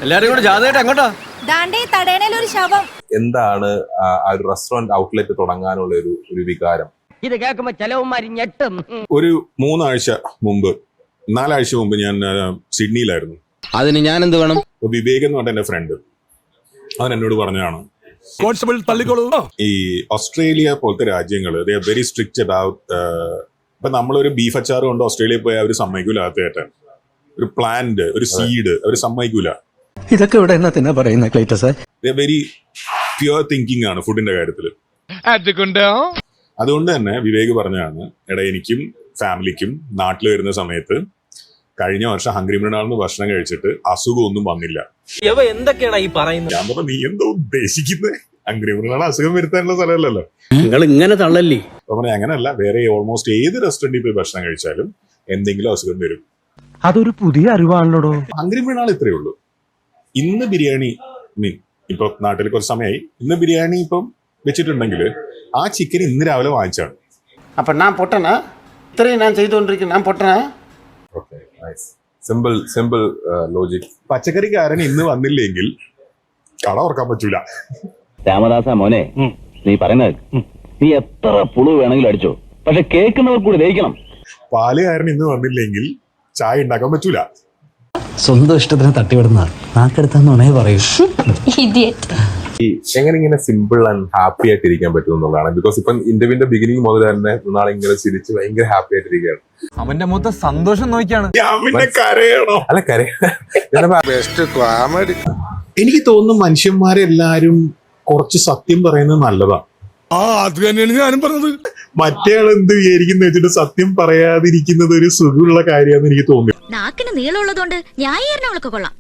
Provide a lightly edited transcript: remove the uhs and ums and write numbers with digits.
എല്ലാരും കൂടെ ജാഥയായിട്ട് എങ്ങോട്ടാ? ദാണ്ടേ തടയണയിൽ ഒരു ശവം. എന്താണ് ആ ഒരു റെസ്റ്റോറന്റ് ഔട്ട്ലെറ്റ് തുടങ്ങാനുള്ള ഒരു വികാരം? ഇത് കേൾക്കുമ്പോ ചെലവന്മാര് ഞെട്ടും. ഒരു 4 ആഴ്ച മുമ്പ് ഞാൻ സിഡ്നിയിലായിരുന്നു. അതിന് ഞാൻ എന്ത് വേണം? വിവേക് എന്ന് പറഞ്ഞ എന്റെ ഫ്രണ്ട്, അവൻ എന്നോട് പറഞ്ഞതാണ്, കോൺസ്റ്റബിൾ തള്ളിക്കോളൂ. ഈ ഓസ്ട്രേലിയ പോലത്തെ രാജ്യങ്ങൾ ദേ ആർ വെരി സ്ട്രിക്റ്റ് അബൌട്ട്. ഇപ്പൊ നമ്മളൊരു ബീഫ് അച്ചാർ കൊണ്ട് ഓസ്ട്രേലിയയിൽ പോയാൽ അവർ സമ്മതിക്കൂല, അകത്തേട്ടൻ ഒരു പ്ലാന്റ് ഒരു സീഡ് അവർ സമ്മതിക്കൂല. ഇതൊക്കെ ഇവിടെ എന്നാ പറയുന്ന ക്ലൈറ്റസ്? They are very pure thinking ആണ് ഫുഡിന്റെ കാര്യത്തിൽ. അതുകൊണ്ട് തന്നെ വിവേക് പറഞ്ഞാണ്, എടാ എനിക്കും ഫാമിലിക്കും നാട്ടിൽ വരുന്ന സമയത്ത് കഴിഞ്ഞ വർഷം ഹംഗ്രി മൃണാളിന് ഭക്ഷണം കഴിച്ചിട്ട് അസുഖമൊന്നും വന്നില്ല. എന്തൊക്കെയാണ് ഈ പറയുന്നത്? ഞാൻ പറഞ്ഞ നീ എന്താ ഉദ്ദേശിക്കുന്നത്? ഹംഗ്രി മൃണാൾ അസുഖം വരുത്താനുള്ള സ്ഥലമല്ലല്ലോ. നിങ്ങൾ ഇങ്ങനെ തള്ളല്ലേ? അപ്പൊ പറഞ്ഞ അങ്ങനെയല്ല, വേറെ ഓൾമോസ്റ്റ് ഏത് റെസ്റ്റോറന്റിൽ പോയി ഭക്ഷണം കഴിച്ചാലും എന്തെങ്കിലും അസുഖം വരും. അതൊരു പുതിയ അറിവാണല്ലോ. ഹംഗ്രി മൃണാൾ ഇത്രയേ ഉള്ളൂ. ഇന്ന് ബിരിയാണി ഇപ്പൊ നാട്ടിൽ കുറച്ച് സമയമായി, ഇന്ന് ബിരിയാണി ഇപ്പം വെച്ചിട്ടുണ്ടെങ്കിൽ ആ ചിക്കൻ ഇന്ന് രാവിലെ വാങ്ങിച്ചാണ്. അപ്പൊ ഞാൻ പൊട്ടനാ? ഇത്രയും ഞാൻ ചെയ്തുകൊണ്ടിരിക്കും, ഞാൻ പൊട്ടനാ? Okay, nice, simple logic. പച്ചക്കറിക്കാരൻ ഇന്ന് വന്നില്ലെങ്കിൽ കട ഓർക്കാൻ പറ്റൂല. രാമദാസ മോനെ, നീ പറയുന്നത് നീ എത്ര പുളു വേണമെങ്കിലും അടിച്ചോ, പക്ഷെ കേൾക്കുന്നവർ കൂടി ദഹിക്കണം. പാലുകാരൻ ഇന്ന് വന്നില്ലെങ്കിൽ ചായ ഉണ്ടാക്കാൻ പറ്റൂല. സ്വന്തം ഇഷ്ടത്തിന് തട്ടിവിടുന്ന നാക്കെടുത്താന്നേ പറയൂ. എങ്ങനെ ഇങ്ങനെ സിമ്പിൾ ആൻഡ് ഹാപ്പി ആയിട്ട് ഇരിക്കാൻ പറ്റും എന്നുള്ളതാണ്. ബിക്കോസ് ഇപ്പം ഇന്റർവ്യൂവിന്റെ ബിഗിനിങ് മുതൽ തന്നെ നാളെ ഇങ്ങനെ ചിരിച്ച് ഭയങ്കര ഹാപ്പി ആയിട്ടിരിക്കുകയാണ്. അവന്റെ മൊത്തം സന്തോഷം നോക്കിയാണ്. കരയണോ? അല്ല, എനിക്ക് തോന്നുന്നു മനുഷ്യന്മാരെല്ലാരും കുറച്ച് സത്യം പറയുന്നത് നല്ലതാണ്. അത് തന്നെയാണ് ഞാനും പറഞ്ഞത്. മറ്റേ ആൾ എന്ത് വിചാരിക്കുന്ന വെച്ചിട്ട് സത്യം പറയാതിരിക്കുന്നത് ഒരു സുഖമുള്ള കാര്യമാണെന്ന് എനിക്ക് തോന്നുന്നു. നാക്കിന് നീളമുള്ളതുകൊണ്ട് ന്യായീകരണങ്ങളൊക്കെ കൊള്ളാം.